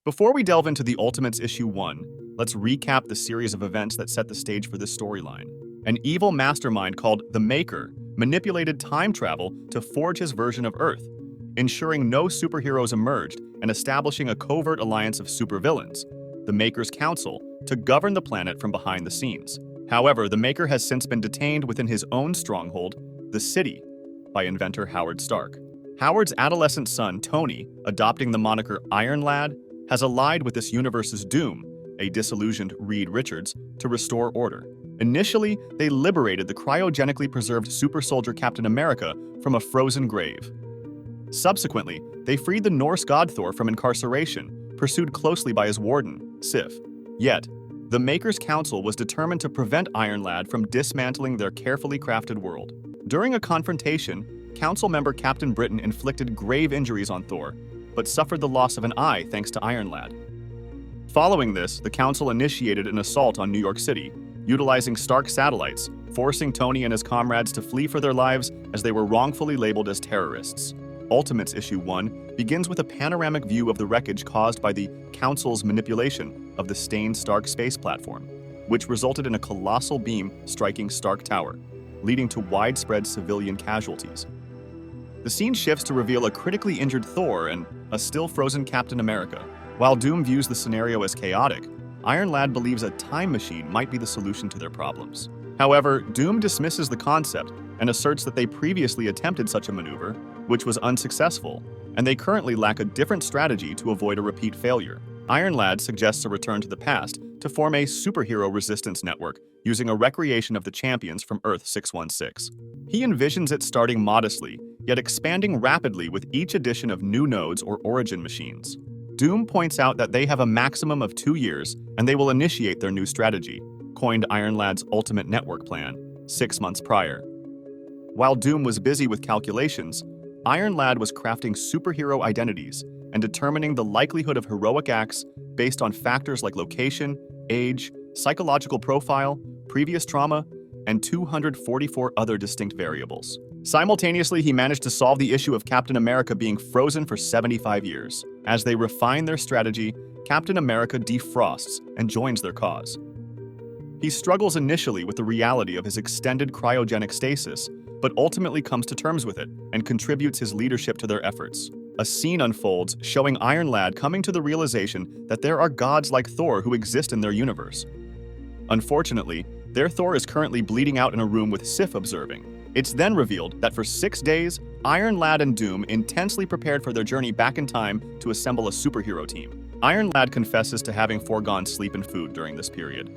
Before we delve into the Ultimates Issue 1, let's recap the series of events that set the stage for this storyline. An evil mastermind called the Maker manipulated time travel to forge his version of Earth, ensuring no superheroes emerged and establishing a covert alliance of supervillains, the Maker's Council, to govern the planet from behind the scenes. However, the Maker has since been detained within his own stronghold, the City, by inventor Howard Stark. Howard's adolescent son, Tony, adopting the moniker Iron Lad, has allied with this universe's Doom, a disillusioned Reed Richards, to restore order. Initially, they liberated the cryogenically preserved super soldier Captain America from a frozen grave. Subsequently, they freed the Norse god Thor from incarceration, pursued closely by his warden, Sif. Yet, the Maker's Council was determined to prevent Iron Lad from dismantling their carefully crafted world. During a confrontation, Council member Captain Britain inflicted grave injuries on Thor, but suffered the loss of an eye thanks to Iron Lad. Following this, the Council initiated an assault on New York City, utilizing Stark satellites, forcing Tony and his comrades to flee for their lives as they were wrongfully labeled as terrorists. Ultimates Issue 1 begins with a panoramic view of the wreckage caused by the Council's manipulation of the stained Stark space platform, which resulted in a colossal beam striking Stark Tower, leading to widespread civilian casualties. The scene shifts to reveal a critically injured Thor and a still-frozen Captain America. While Doom views the scenario as chaotic, Iron Lad believes a time machine might be the solution to their problems. However, Doom dismisses the concept and asserts that they previously attempted such a maneuver, which was unsuccessful, and they currently lack a different strategy to avoid a repeat failure. Iron Lad suggests a return to the past to form a superhero resistance network using a recreation of the champions from Earth 616. He envisions it starting modestly, yet expanding rapidly with each addition of new nodes or origin machines. Doom points out that they have a maximum of 2 years, and they will initiate their new strategy, coined Iron Lad's Ultimate Network Plan, 6 months prior. While Doom was busy with calculations, Iron Lad was crafting superhero identities and determining the likelihood of heroic acts based on factors like location, age, psychological profile, previous trauma, and 244 other distinct variables. Simultaneously, he managed to solve the issue of Captain America being frozen for 75 years. As they refine their strategy, Captain America defrosts and joins their cause. He struggles initially with the reality of his extended cryogenic stasis, but ultimately comes to terms with it and contributes his leadership to their efforts. A scene unfolds showing Iron Lad coming to the realization that there are gods like Thor who exist in their universe. Unfortunately, their Thor is currently bleeding out in a room with Sif observing. It's then revealed that for 6 days, Iron Lad and Doom intensely prepared for their journey back in time to assemble a superhero team. Iron Lad confesses to having foregone sleep and food during this period.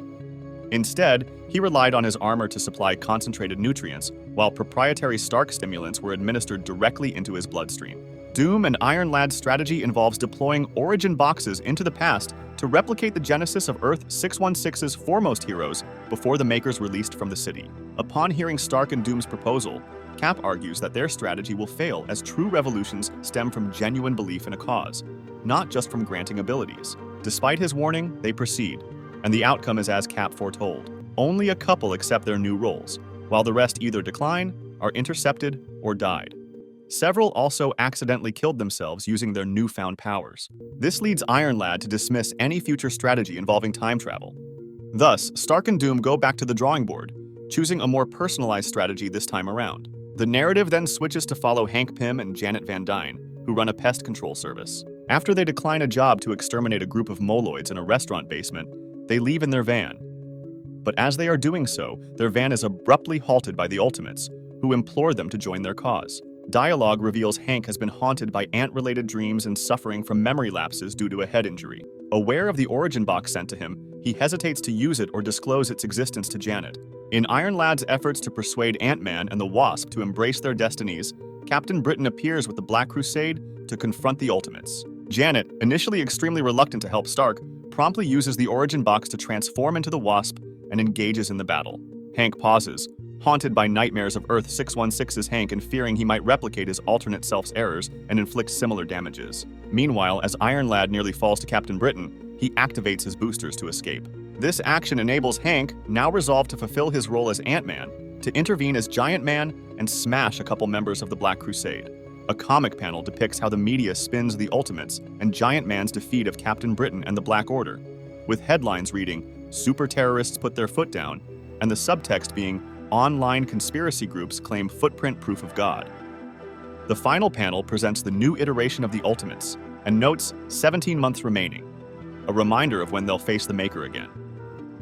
Instead, he relied on his armor to supply concentrated nutrients, while proprietary Stark stimulants were administered directly into his bloodstream. Doom and Iron Lad's strategy involves deploying origin boxes into the past to replicate the genesis of Earth 616's foremost heroes before the Makers released from the city. Upon hearing Stark and Doom's proposal, Cap argues that their strategy will fail as true revolutions stem from genuine belief in a cause, not just from granting abilities. Despite his warning, they proceed, and the outcome is as Cap foretold. Only a couple accept their new roles, while the rest either decline, are intercepted, or died. Several also accidentally killed themselves using their newfound powers. This leads Iron Lad to dismiss any future strategy involving time travel. Thus, Stark and Doom go back to the drawing board, choosing a more personalized strategy this time around. The narrative then switches to follow Hank Pym and Janet Van Dyne, who run a pest control service. After they decline a job to exterminate a group of moloids in a restaurant basement, they leave in their van. But as they are doing so, their van is abruptly halted by the Ultimates, who implore them to join their cause. Dialogue reveals Hank has been haunted by ant-related dreams and suffering from memory lapses due to a head injury. Aware of the origin box sent to him, he hesitates to use it or disclose its existence to Janet. In Iron Lad's efforts to persuade Ant-Man and the Wasp to embrace their destinies, Captain Britain appears with the Black Crusade to confront the Ultimates. Janet, initially extremely reluctant to help Stark, promptly uses the origin box to transform into the Wasp and engages in the battle. Hank pauses, haunted by nightmares of Earth 616's Hank and fearing he might replicate his alternate self's errors and inflict similar damages. Meanwhile, as Iron Lad nearly falls to Captain Britain, he activates his boosters to escape. This action enables Hank, now resolved to fulfill his role as Ant-Man, to intervene as Giant Man and smash a couple members of the Black Crusade. A comic panel depicts how the media spins the Ultimates and Giant Man's defeat of Captain Britain and the Black Order, with headlines reading, "Super terrorists put their foot down," and the subtext being, "Online conspiracy groups claim footprint proof of God." The final panel presents the new iteration of the Ultimates and notes 17 months remaining, a reminder of when they'll face the Maker again.